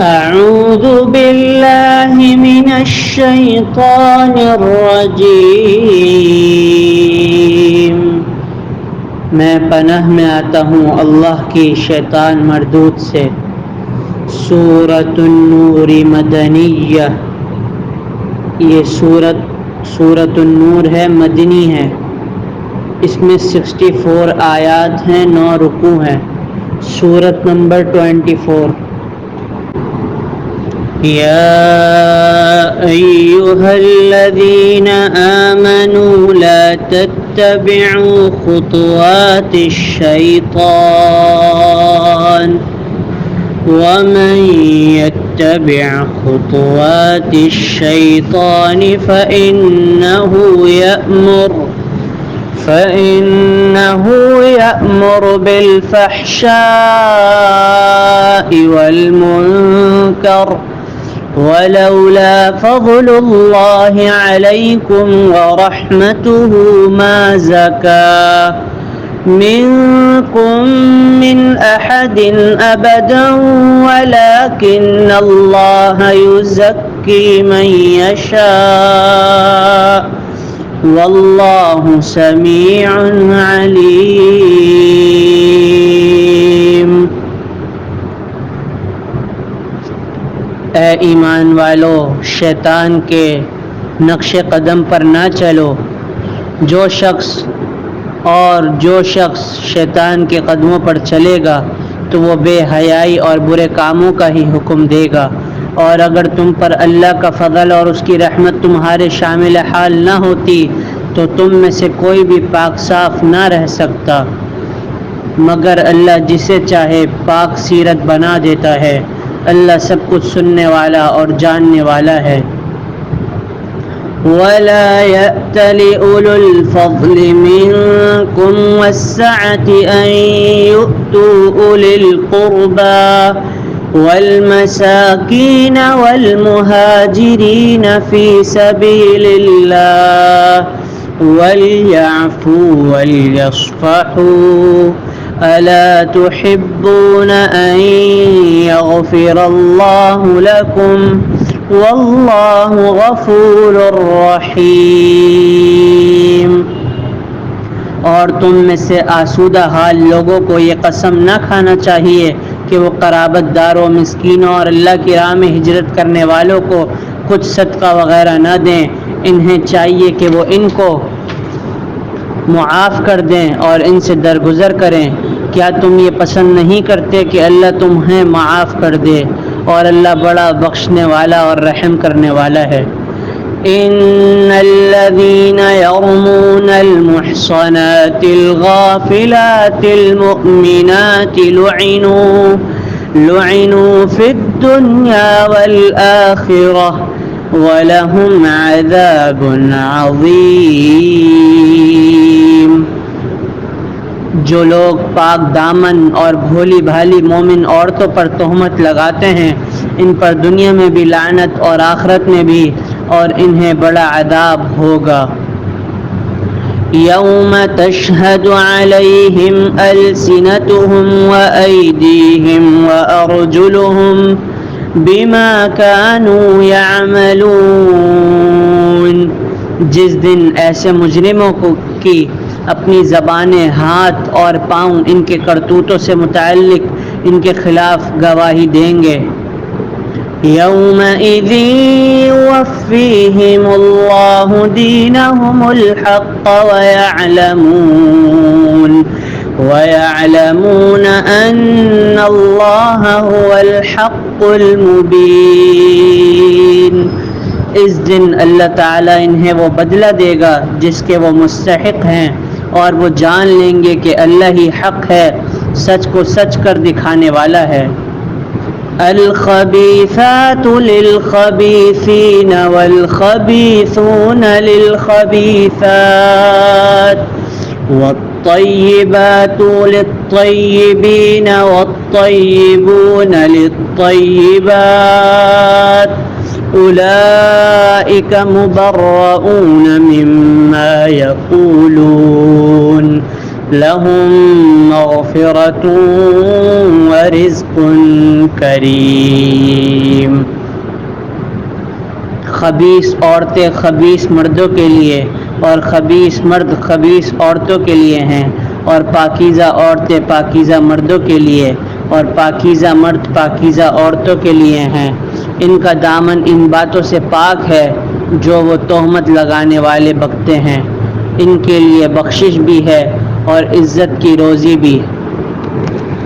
أعوذ بالله من الشيطان الرجيم میں پناہ میں آتا ہوں اللہ کی شیطان مردود سے۔ سورۃ النور مدنیہ، یہ سورۃ النور ہے، مدنی ہے۔ اس میں 64 آیات ہیں، 9 رکوع ہیں۔ سورت نمبر 24۔ يا أيها الذين آمنوا لا تتبعوا خطوات الشيطان ومن يتبع خطوات الشيطان فإنه يأمر بالفحشاء والمنكر ولولا فضل الله عليكم ورحمته ما زكى منكم من أحد أبدا ولكن الله يزكي من يشاء والله سميع عليم۔ اے ایمان والو، شیطان کے نقش قدم پر نہ چلو۔ جو شخص شیطان کے قدموں پر چلے گا تو وہ بے حیائی اور برے کاموں کا ہی حکم دے گا، اور اگر تم پر اللہ کا فضل اور اس کی رحمت تمہارے شامل حال نہ ہوتی تو تم میں سے کوئی بھی پاک صاف نہ رہ سکتا، مگر اللہ جسے چاہے پاک سیرت بنا دیتا ہے۔ اللہ سب کچھ سننے والا اور جاننے والا ہے۔ وَلَا يَأْتَلِ أُولُو الْفَضْلِ مِنكُمْ وَالسَّعَةِ أَن يُؤْتُوا أُولِي الْقُرْبَى وَالْمَسَاكِينَ وَالْمُهَاجِرِينَ فِي سَبِيلِ اللَّهِ وَلْيَعْفُوا وَلْيَصْفَحُوا أَلَا تُحِبُّونَ أَن يَغْفِرَ اللَّهُ لَكُمْ وَاللَّهُ غَفُورٌ رَّحِيمٌ۔ اور تم میں سے آسودہ حال لوگوں کو یہ قسم نہ کھانا چاہیے کہ وہ قرابت داروں، مسکینوں اور اللہ کی راہ میں ہجرت کرنے والوں کو کچھ صدقہ وغیرہ نہ دیں۔ انہیں چاہیے کہ وہ ان کو معاف کر دیں اور ان سے درگزر کریں۔ کیا تم یہ پسند نہیں کرتے کہ اللہ تمہیں معاف کر دے؟ اور اللہ بڑا بخشنے والا اور رحم کرنے والا ہے۔ ان الذين يرمون المحصنات الغافلات المؤمنات لعنوا في الدنيا والآخرة وَلَهُمْ عَذَابٌ عَظِيمٌ۔ جو لوگ پاک دامن اور بھولی بھالی مومن عورتوں پر تہمت لگاتے ہیں، ان پر دنیا میں بھی لعنت اور آخرت میں بھی، اور انہیں بڑا عذاب ہوگا۔ یوم تشہد علیہم السنتہم وأیدیہم وأرجلہم بما كانوا يعملون۔ جس دن ایسے مجرموں کی اپنی زبانیں، ہاتھ اور پاؤں ان کے کرتوتوں سے متعلق ان کے خلاف گواہی دیں گے۔ یومئذ یوفیہم اللہ دینہم الحق وَيَعْلَمُونَ أَنَّ اللَّهَ هُوَ الْحَقُّ الْمُبِينُ۔ اس دن اللہ تعالیٰ انہیں وہ بدلہ دے گا جس کے وہ مستحق ہیں، اور وہ جان لیں گے کہ اللہ ہی حق ہے، سچ کو سچ کر دکھانے والا ہے۔ الخبیثات للخبیثین والخبیثون للخبیثات والطيبات للطيبين والطيبون للطيبات أولئك مبرؤون مما يقولون لهم مغفرة ورزق کریم۔ خبیث عورتیں خبیث مردوں کے لیے اور خبیث مرد خبیث عورتوں کے لیے ہیں، اور پاکیزہ عورتیں پاکیزہ مردوں کے لیے اور پاکیزہ مرد پاکیزہ عورتوں کے لیے ہیں۔ ان کا دامن ان باتوں سے پاک ہے جو وہ تہمت لگانے والے بکتے ہیں۔ ان کے لیے بخشش بھی ہے اور عزت کی روزی بھی۔